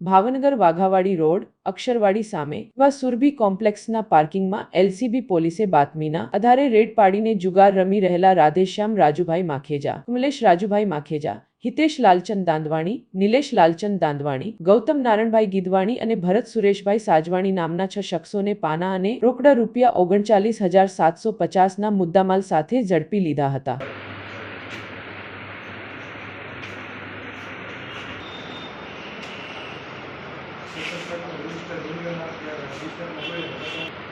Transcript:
Bhavnagar Waghawadi road અક્ષરવાડી સામે વા સુરભી કોમ્પ્લેક્સના પાર્કિંગમાં એલસીબી પોલીસે બાતમીના આધારે રેડ પાડીને જુગાર રમી રહેલા રાધેશ્યામ રાજુભાઈ માખેજા, કમલેશ રાજુભાઈ માખેજા, હિતેશ લાલચંદ દાંદવાણી, નિલેશ લાલચંદ દાંદવાણી, ગૌતમ નારણભાઈ ગીદવાણી અને ભરત સુરેશભાઈ સાજવાણી નામના 6 શખ્સોને પાના અને રોકડા ₹39,750ના મુદ્દામાલ સાથે ઝડપી લીધા હતા। રજીસ્ટર